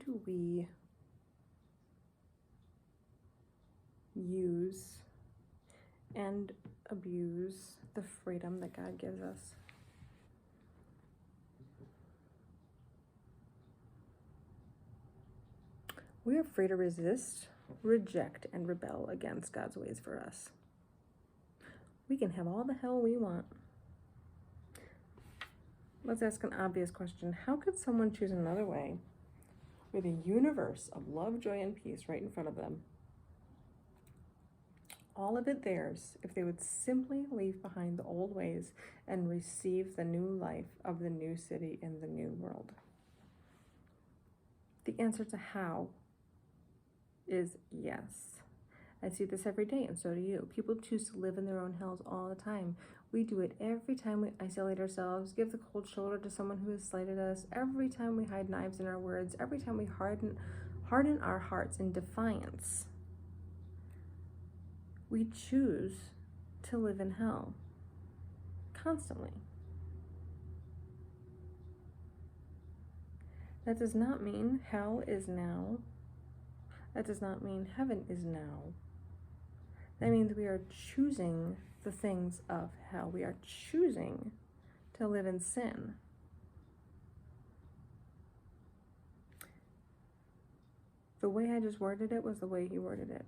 do we use and abuse the freedom that God gives us? We are free to resist, reject, and rebel against God's ways for us. We can have all the hell we want. Let's ask an obvious question. How could someone choose another way with a universe of love, joy, and peace right in front of them? All of it theirs if they would simply leave behind the old ways and receive the new life of the new city in the new world. The answer to how is yes. I see this every day, and so do you. People choose to live in their own hells all the time. We do it every time we isolate ourselves, give the cold shoulder to someone who has slighted us, every time we hide knives in our words, every time we harden our hearts in defiance. We choose to live in hell constantly. That does not mean hell is now. That does not mean heaven is now. That means we are choosing the things of hell. We are choosing to live in sin. The way I just worded it was the way he worded it.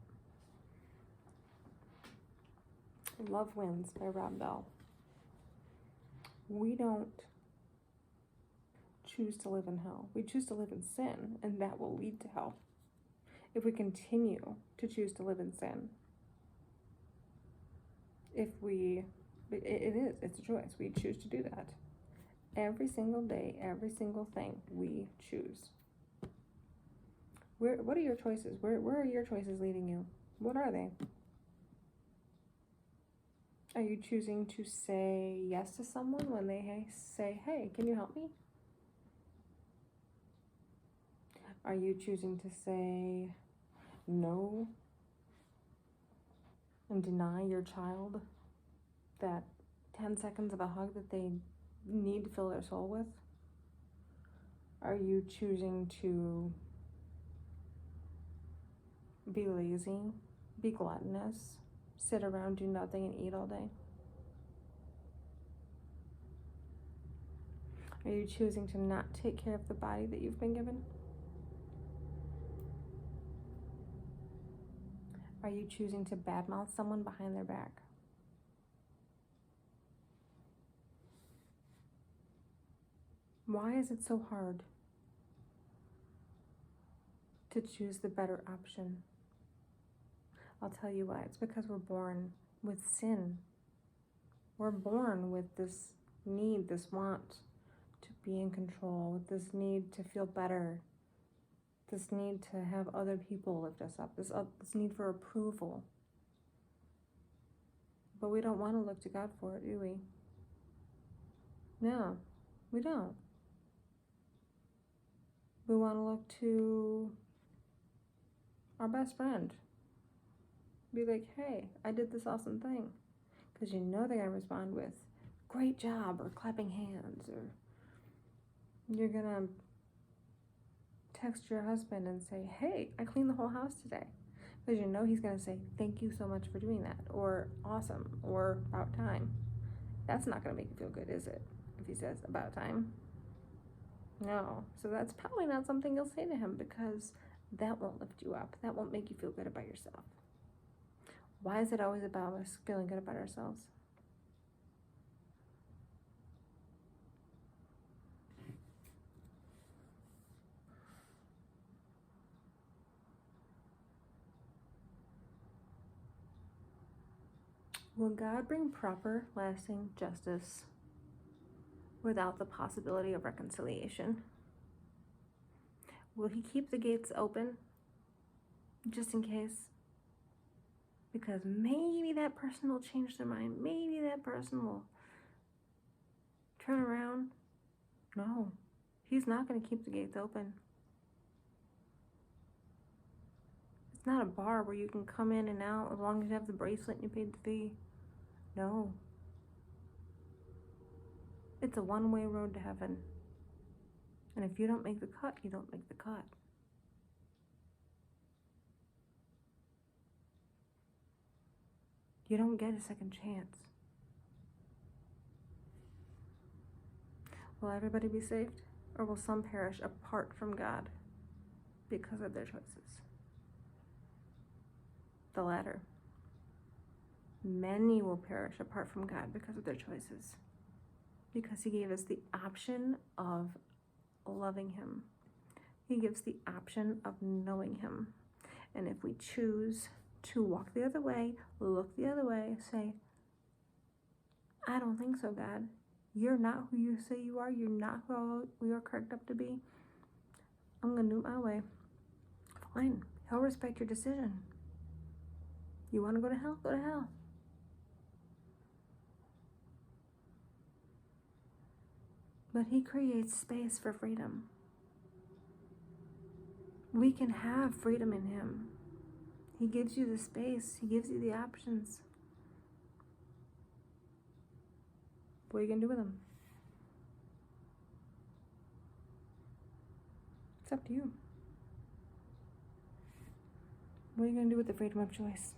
Love Wins by Rob Bell. We don't choose to live in hell. We choose to live in sin, and that will lead to hell. If we continue to choose to live in sin, it's a choice. We choose to do that. Every single day, every single thing, we choose. What are your choices? Where are your choices leading you? What are they? Are you choosing to say yes to someone when they say, hey, can you help me? Are you choosing to say no and deny your child that 10 seconds of a hug that they need to fill their soul with? Are you choosing to be lazy, be gluttonous, sit around, do nothing, and eat all day? Are you choosing to not take care of the body that you've been given? Are you choosing to badmouth someone behind their back? Why is it so hard to choose the better option? I'll tell you why. It's because we're born with sin. We're born with this need, this want to be in control, with this need to feel better, this need to have other people lift us up, this need for approval. But we don't want to look to God for it, do we? No, we don't. We want to look to our best friend. Be like, hey, I did this awesome thing. Because you know they're going to respond with, great job, or clapping hands, or you're going to text your husband and say, hey, I cleaned the whole house today. Because you know he's going to say, thank you so much for doing that, or awesome, or about time. That's not going to make you feel good, is it? If he says about time. No. So that's probably not something you'll say to him, because that won't lift you up. That won't make you feel good about yourself. Why is it always about us feeling good about ourselves? Will God bring proper, lasting justice without the possibility of reconciliation? Will he keep the gates open just in case? Because maybe that person will change their mind. Maybe that person will turn around. No, he's not going to keep the gates open. It's not a bar where you can come in and out as long as you have the bracelet and you paid the fee. No. It's a one-way road to heaven. And if you don't make the cut, you don't make the cut. You don't get a second chance. Will everybody be saved? Or will some perish apart from God because of their choices? The latter. Many will perish apart from God because of their choices. Because He gave us the option of loving Him. He gives the option of knowing Him. And if we choose to walk the other way, look the other way, say, I don't think so, God. You're not who you say you are. You're not who we are cracked up to be. I'm going to do it my way. Fine. He'll respect your decision. You want to go to hell? Go to hell. But He creates space for freedom. We can have freedom in Him. He gives you the space. He gives you the options. What are you going to do with them? It's up to you. What are you going to do with the freedom of choice?